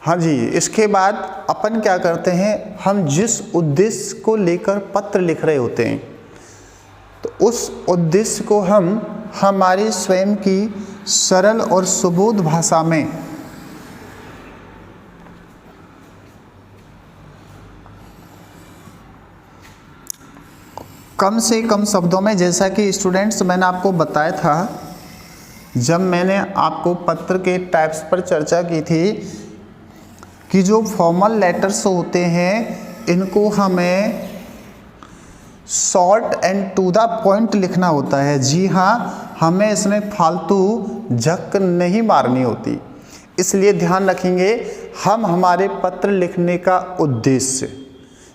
हाँ जी, इसके बाद अपन क्या करते हैं, हम जिस उद्देश्य को लेकर पत्र लिख रहे होते हैं तो उस उद्देश्य को हम हमारी स्वयं की सरल और सुबोध भाषा में कम से कम शब्दों में, जैसा कि स्टूडेंट्स मैंने आपको बताया था जब मैंने आपको पत्र के टाइप्स पर चर्चा की थी कि जो फॉर्मल लेटर्स होते हैं इनको हमें short and to the point लिखना होता है। जी हाँ, हमें इसमें फालतू झक नहीं मारनी होती। इसलिए ध्यान रखेंगे, हम हमारे पत्र लिखने का उद्देश्य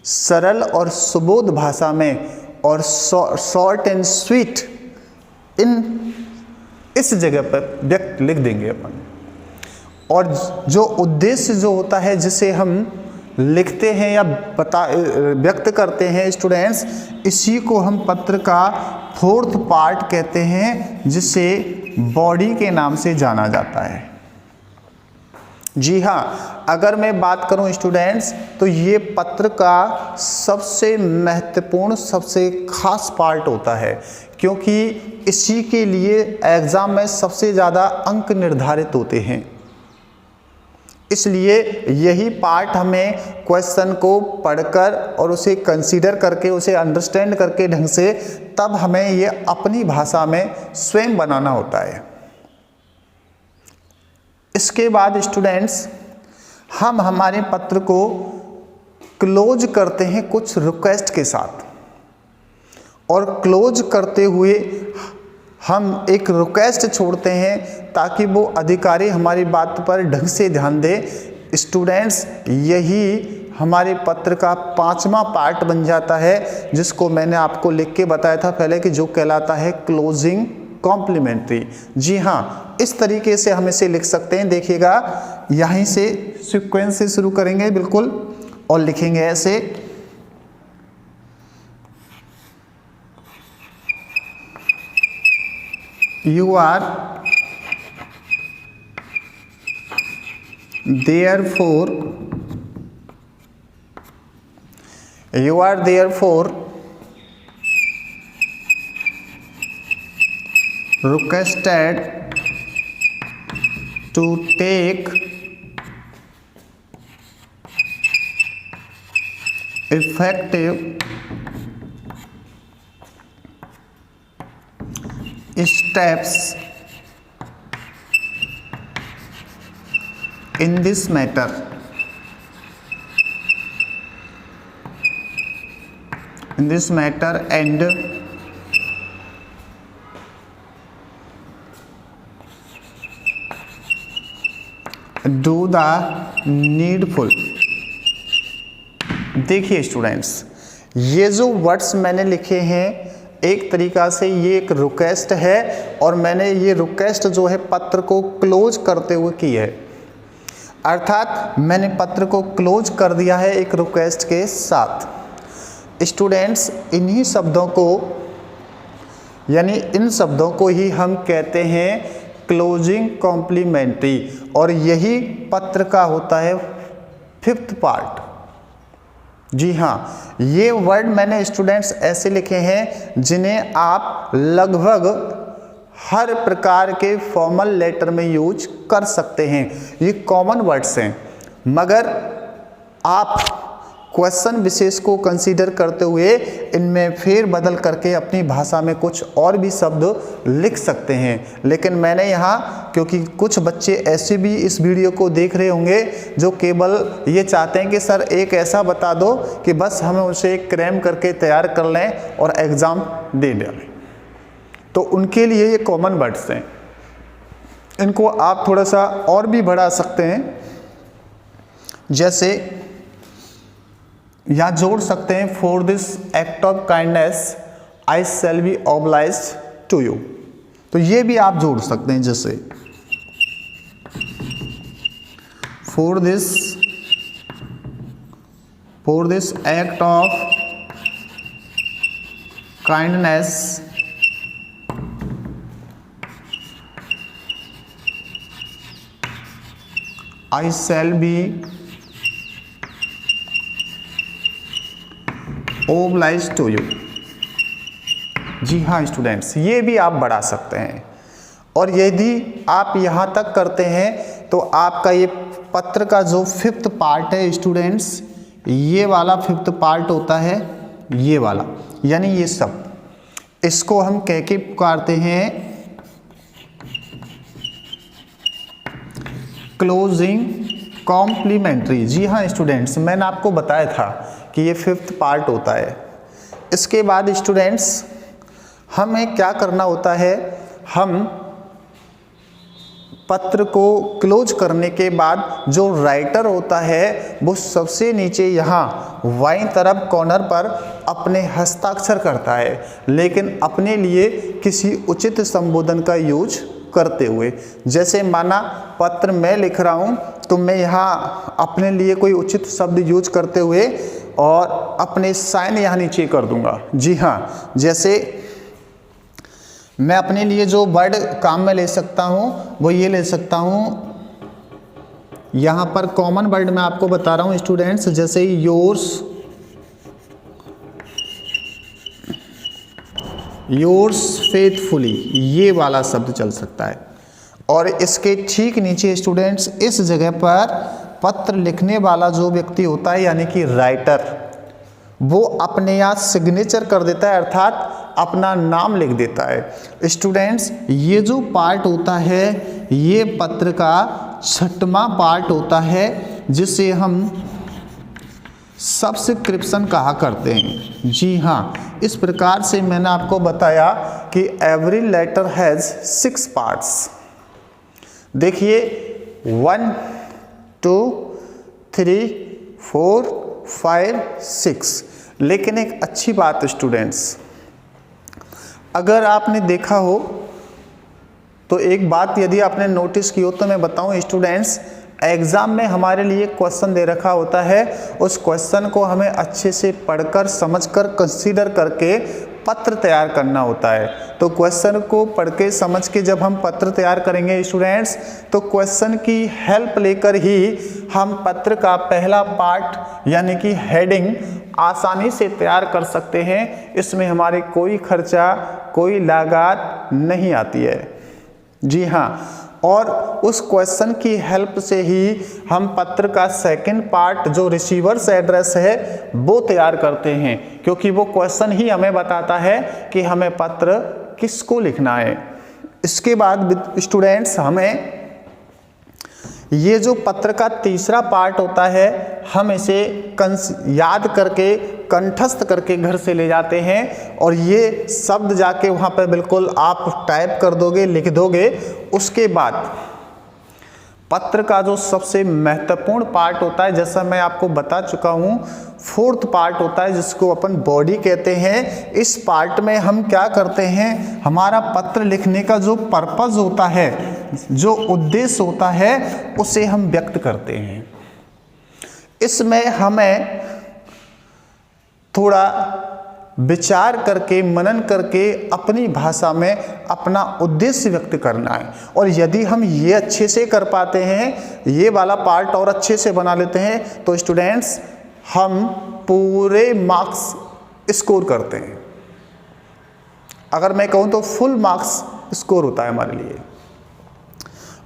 सरल और सुबोध भाषा में और शॉर्ट एंड स्वीट इस जगह पर व्यक्त लिख देंगे अपन। और जो उद्देश्य जो होता है जिसे हम लिखते हैं या व्यक्त करते हैं स्टूडेंट्स, इसी को हम पत्र का फोर्थ पार्ट कहते हैं, जिसे बॉडी के नाम से जाना जाता है। जी हाँ, अगर मैं बात करूं स्टूडेंट्स तो ये पत्र का सबसे महत्वपूर्ण, सबसे खास पार्ट होता है, क्योंकि इसी के लिए एग्जाम में सबसे ज़्यादा अंक निर्धारित होते हैं। इसलिए यही पार्ट हमें क्वेश्चन को पढ़कर और उसे कंसीडर करके, उसे अंडरस्टैंड करके ढंग से, तब हमें ये अपनी भाषा में स्वयं बनाना होता है। इसके बाद स्टूडेंट्स, हम हमारे पत्र को क्लोज करते हैं कुछ रिक्वेस्ट के साथ, और क्लोज करते हुए हम एक रिक्वेस्ट छोड़ते हैं ताकि वो अधिकारी हमारी बात पर ढंग से ध्यान दे। स्टूडेंट्स, यही हमारे पत्र का 5वां पार्ट बन जाता है, जिसको मैंने आपको लिख के बताया था पहले कि जो कहलाता है क्लोजिंग कॉम्प्लीमेंट्री। जी हाँ, इस तरीके से हम इसे लिख सकते हैं। देखिएगा, यहीं से सीक्वेंस से शुरू करेंगे बिल्कुल और लिखेंगे ऐसे। You are therefore requested to take effective steps in this matter. And do the needful। देखिए स्टूडेंट्स, ये जो वर्ड्स मैंने लिखे हैं, एक तरीका से ये एक रिक्वेस्ट है, और मैंने ये रिक्वेस्ट जो है पत्र को क्लोज करते हुए की है। अर्थात मैंने पत्र को क्लोज कर दिया है एक रिक्वेस्ट के साथ। स्टूडेंट्स, इन्हीं शब्दों को, यानी इन शब्दों को ही हम कहते हैं क्लोजिंग कॉम्प्लीमेंट्री, और यही पत्र का होता है 5th पार्ट। जी हाँ, ये वर्ड मैंने स्टूडेंट्स ऐसे लिखे हैं जिन्हें आप लगभग हर प्रकार के फॉर्मल लेटर में यूज कर सकते हैं। ये कॉमन वर्ड्स हैं, मगर आप क्वेश्चन विशेष को कंसीडर करते हुए इनमें फेर बदल करके अपनी भाषा में कुछ और भी शब्द लिख सकते हैं। लेकिन मैंने यहाँ, क्योंकि कुछ बच्चे ऐसे भी इस वीडियो को देख रहे होंगे जो केवल ये चाहते हैं कि सर एक ऐसा बता दो कि बस हमें उसे क्रैम करके तैयार कर लें और एग्ज़ाम दे दें, तो उनके लिए ये कॉमन वर्ड्स हैं। इनको आप थोड़ा सा और भी बढ़ा सकते हैं, जैसे यहाँ जोड़ सकते हैं, for this act of kindness I shall be obliged to you. तो ये भी आप जोड़ सकते हैं, जैसे for this act of kindness I shall be obliged to you. जी हाँ स्टूडेंट्स, ये भी आप बढ़ा सकते हैं। और यदि आप यहाँ तक करते हैं तो आपका ये पत्र का जो 5th पार्ट है स्टूडेंट्स, ये वाला 5th पार्ट होता है, ये वाला, यानी ये सब, इसको हम कह के पुकारते हैं क्लोजिंग कॉम्प्लीमेंट्री। जी हाँ स्टूडेंट्स, मैंने आपको बताया था कि ये 5th पार्ट होता है। इसके बाद स्टूडेंट्स हमें क्या करना होता है, हम पत्र को क्लोज करने के बाद जो राइटर होता है वो सबसे नीचे यहाँ बाईं तरफ कॉर्नर पर अपने हस्ताक्षर करता है, लेकिन अपने लिए किसी उचित संबोधन का यूज करते हुए। जैसे माना पत्र मैं लिख रहा हूँ तो मैं यहाँ अपने लिए कोई उचित शब्द यूज करते हुए और अपने साइन यहाँ नीचे कर दूंगा। जी हाँ, जैसे मैं अपने लिए जो वर्ड काम में ले सकता हूँ वो ये ले सकता हूँ, यहाँ पर कॉमन वर्ड मैं आपको बता रहा हूँ स्टूडेंट्स, जैसे योर्स फेथफुली, ये वाला शब्द चल सकता है। और इसके ठीक नीचे स्टूडेंट्स इस जगह पर पत्र लिखने वाला जो व्यक्ति होता है यानी कि राइटर, वो अपने यहाँ सिग्नेचर कर देता है, अर्थात अपना नाम लिख देता है। स्टूडेंट्स ये जो पार्ट होता है ये पत्र का 6वां पार्ट होता है, जिसे हम सब्सक्रिप्शन कहा करते हैं। जी हाँ, इस प्रकार से मैंने आपको बताया कि एवरी लेटर हैज़ 6 पार्ट्स। देखिए 1 2 3 4 5 6। लेकिन एक अच्छी बात स्टूडेंट्स, अगर आपने देखा हो तो एक बात यदि आपने नोटिस की हो तो मैं बताऊं स्टूडेंट्स, एग्ज़ाम में हमारे लिए क्वेश्चन दे रखा होता है, उस क्वेश्चन को हमें अच्छे से पढ़कर समझकर कंसीडर करके पत्र तैयार करना होता है। तो क्वेश्चन को पढ़ के समझ के जब हम पत्र तैयार करेंगे स्टूडेंट्स, तो क्वेश्चन की हेल्प लेकर ही हम पत्र का पहला पार्ट यानी कि हेडिंग आसानी से तैयार कर सकते हैं। इसमें हमारे कोई खर्चा, कोई लागत नहीं आती है। जी हाँ, और उस क्वेश्चन की हेल्प से ही हम पत्र का 2nd पार्ट जो रिसीवर्स एड्रेस है वो तैयार करते हैं, क्योंकि वो क्वेश्चन ही हमें बताता है कि हमें पत्र किसको लिखना है। इसके बाद स्टूडेंट्स हमें ये जो पत्र का 3रा पार्ट होता है हम इसे याद करके कंठस्थ करके घर से ले जाते हैं, और ये शब्द जाके वहाँ पर बिल्कुल आप टाइप कर दोगे, लिख दोगे। उसके बाद पत्र का जो सबसे महत्वपूर्ण पार्ट होता है, जैसा मैं आपको बता चुका हूँ, 4th पार्ट होता है जिसको अपन बॉडी कहते हैं। इस पार्ट में हम क्या करते हैं, हमारा पत्र लिखने का जो पर्पस होता है, जो उद्देश्य होता है, उसे हम व्यक्त करते हैं। इसमें हमें थोड़ा विचार करके, मनन करके अपनी भाषा में अपना उद्देश्य व्यक्त करना है। और यदि हम ये अच्छे से कर पाते हैं, ये वाला पार्ट और अच्छे से बना लेते हैं, तो स्टूडेंट्स हम पूरे मार्क्स स्कोर करते हैं। अगर मैं कहूँ तो फुल मार्क्स स्कोर होता है हमारे लिए।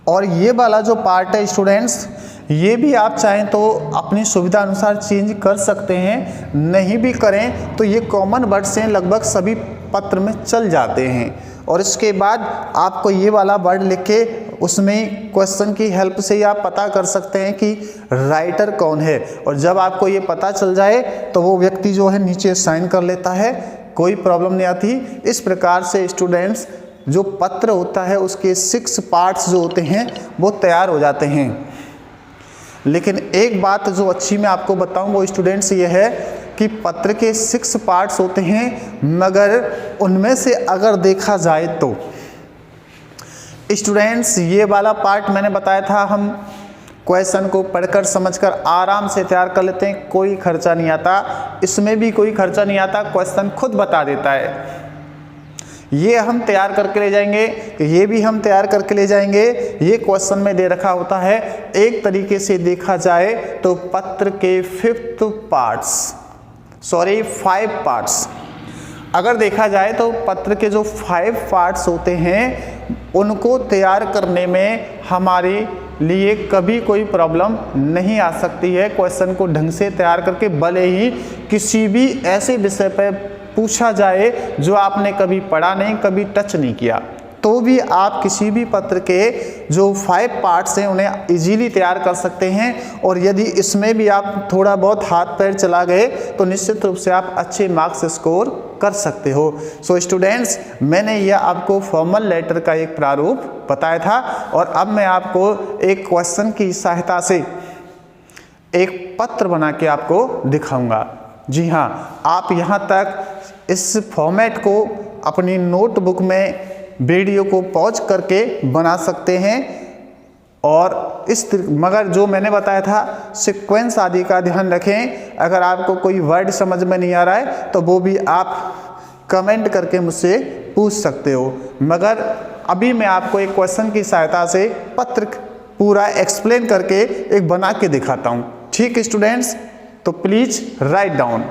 और ये वाला जो पार्ट है स्टूडेंट्स, ये भी आप चाहें तो अपनी सुविधा अनुसार चेंज कर सकते हैं, नहीं भी करें तो ये कॉमन वर्ड्स हैं, लगभग सभी पत्र में चल जाते हैं। और इसके बाद आपको ये वाला वर्ड लिख के उसमें क्वेश्चन की हेल्प से ही आप पता कर सकते हैं कि राइटर कौन है। और जब आपको ये पता चल जाए तो वो व्यक्ति जो है नीचे साइन कर लेता है, कोई प्रॉब्लम नहीं आती। इस प्रकार से स्टूडेंट्स जो पत्र होता है उसके 6 पार्ट्स जो होते हैं वो तैयार हो जाते हैं। लेकिन एक बात जो अच्छी मैं आपको बताऊं वो स्टूडेंट्स ये है कि पत्र के 6 पार्ट्स होते हैं, मगर उनमें से अगर देखा जाए तो स्टूडेंट्स ये वाला पार्ट मैंने बताया था, हम क्वेश्चन को पढ़कर समझकर आराम से तैयार कर लेते हैं, कोई खर्चा नहीं आता। इसमें भी कोई खर्चा नहीं आता, क्वेश्चन खुद बता देता है। ये हम तैयार करके ले जाएंगे, ये भी हम तैयार करके ले जाएंगे। ये क्वेश्चन में दे रखा होता है। एक तरीके से देखा जाए तो पत्र के 5 पार्ट्स, अगर देखा जाए तो पत्र के जो 5 पार्ट्स होते हैं उनको तैयार करने में हमारे लिए कभी कोई प्रॉब्लम नहीं आ सकती है। क्वेश्चन को ढंग से तैयार करके, भले ही किसी भी ऐसे विषय पर पूछा जाए जो आपने कभी पढ़ा नहीं, कभी टच नहीं किया, तो भी आप किसी भी पत्र के जो 5 पार्ट्स हैं उन्हें इजीली तैयार कर सकते हैं। और यदि इसमें भी आप थोड़ा बहुत हाथ पैर चला गए तो निश्चित रूप से आप अच्छे मार्क्स स्कोर कर सकते हो। सो स्टूडेंट्स, मैंने यह आपको फॉर्मल लेटर का एक प्रारूप बताया था और अब मैं आपको एक क्वेश्चन की सहायता से एक पत्र बना के आपको दिखाऊंगा। जी हाँ, आप यहाँ तक इस फॉर्मेट को अपनी नोटबुक में वीडियो को पॉज करके बना सकते हैं और मगर जो मैंने बताया था सीक्वेंस आदि का ध्यान रखें। अगर आपको कोई वर्ड समझ में नहीं आ रहा है तो वो भी आप कमेंट करके मुझसे पूछ सकते हो, मगर अभी मैं आपको एक क्वेश्चन की सहायता से पत्र पूरा एक्सप्लेन करके एक बना के दिखाता हूँ। ठीक स्टूडेंट्स, तो प्लीज राइट डाउन।